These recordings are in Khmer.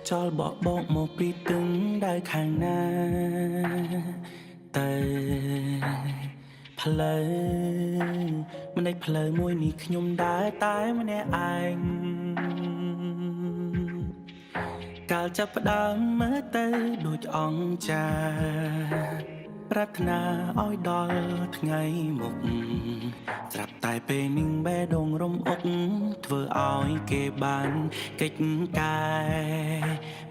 จอลบอกមកពីទឹងដែលខាងណាតែផ្លូវមិនដាច់ផ្លូវមួយនេះខ្ញុំដើរតែម្នាក់ឯងកាលចាប់ផ្ដើមមើលទៅដូចអង្គចាប្រាថ្នាឲ្យដល់ថ្ងៃមុខស្រាប់តែពេលនឹងបេះដូងរំអុកធ្វើឲ្យគេបានកិច្ចការ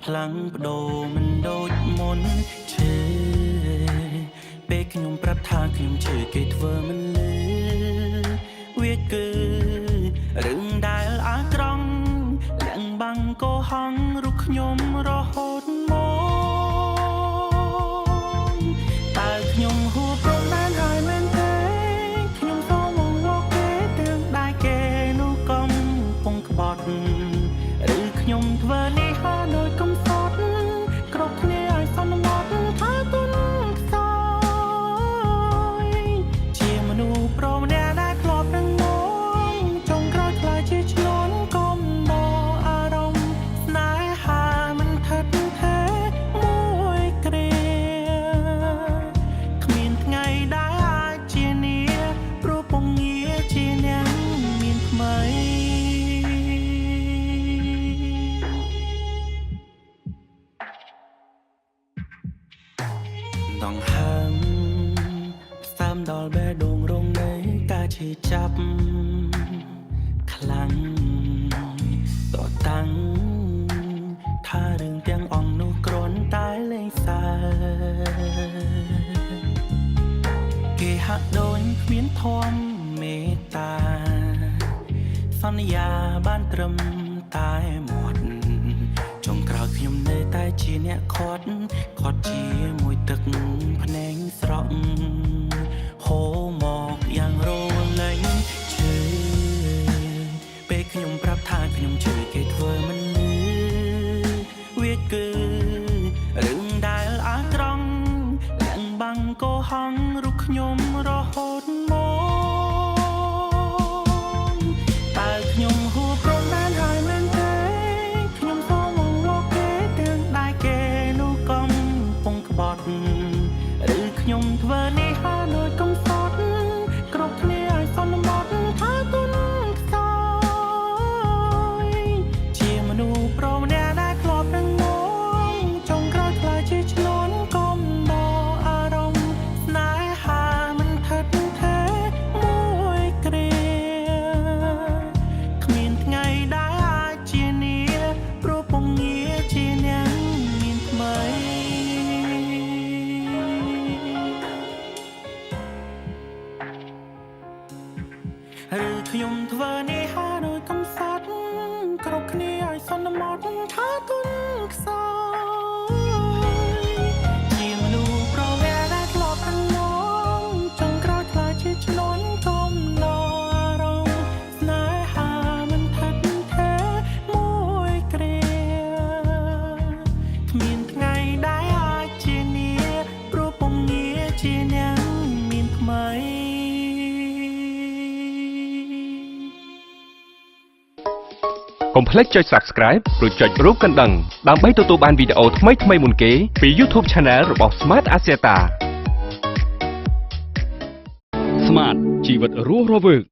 ផ្លាំងបដូរមិនដូចមុនឈឺពេលខ្ញុំប្រាប់ថាខ្ញុំឈឺគេធ្វើមិនលឺវាគឺរឿងដែលអាក្រង់លាក់បាំងកុហករូបខ្ញុំរហូតមកតើខ្ញុំហួសព្រំដែនហើយមែនទេខ្ញុំសូមមកលោកគេទាំងដែរគេនោះកំពុងក្បត់ឬខ្ញុំធ្វើនេះហើយដោយកំសត់គ្រប់គ្នាឲ្យសន្មត់ថាទុនខ្សោយជាមនុស្សប្រុសម្នាក់ដែលធ្លាប់នឹងមកចុងក្រោយខ្លាចជាឆ្លងគុំដល់អារម្មណ៍ស្នេហាមិនថិតថេរមួយគ្រាគ្មានថ្ងៃដែលអាចជានាព្រោះពងងារជាអ្នកមានថ្មីដងហើមស្តាមដល់បេះដូងរងនៃការឈឺចាប់ខ្លាំងតតាំងថារឿងទាំងអស់នោះគ្រាន់តែលេងសើចគេហាក់ដូចគ្មានធម៌មេត្តាសន្យាបានត្រឹមតែមាត់ចុងក្រោយខ្ញុំនៅតែជាអ្នកខាត់ជាមួយទឹកភ្នែកស្រក់ហូរមកយ៉ាងរលែងឈឺពេលខ្ញុំប្រាប់ថាខ្ញុំឈឺគេធ្វើមិនលឺវាគឺរឿងដែលអាក្រង់លាក់បាំងកុហករូបខ្ញុំរហូតមកតើខ្ញុំហួសព្រំដែនហើយមែនទេខ្ញុំសូមមកលោកគេទាំងដែរគេនោះកំពុងក្បត់ឬខ្ញុំធ្វើនេះហើយដោយកំសត់គ្រប់គ្នាឲ្យសន្មត់ថាទុនខ្សោយជាមនុស្សប្រុសម្នាក់ដែលធ្លាប់នឹងមកចុងក្រោយខ្លាចជាឆ្លងគុំដល់អារម្មណ៍ស្នេហាមិនថិតថេរមួយគ្រាគ្មានថ្ងៃដែលអាចជានាព្រោះពងងារជាអ្នកមានថ្មីឬខ្ញុំធ្វើនេះហើយដោយកំសត់គ្រប់គ្នាឲ្យសន្មត់ថាទុនខ្សោយជាមនុស្សប្រុសម្នាក់ដែលធ្លាប់នឹងមកចុងក្រោយខ្លាចជាឆ្លងគុំដល់អារម្មណ៍ស្នេហាមិនថិតថេរមួយគ្រាគ្មានថ្ងៃដែលអាចជានាព្រោះពងងារជាអ្នកមានថ្មី កុំភ្លេចចុច Subscribe ឬចុចរូបកណ្ដឹងដើម្បីទទួលបានវីដេអូថ្មីៗមុនគេពី YouTube Channel របស់ Smart Axiata Smart ជីវិតរស់រវើក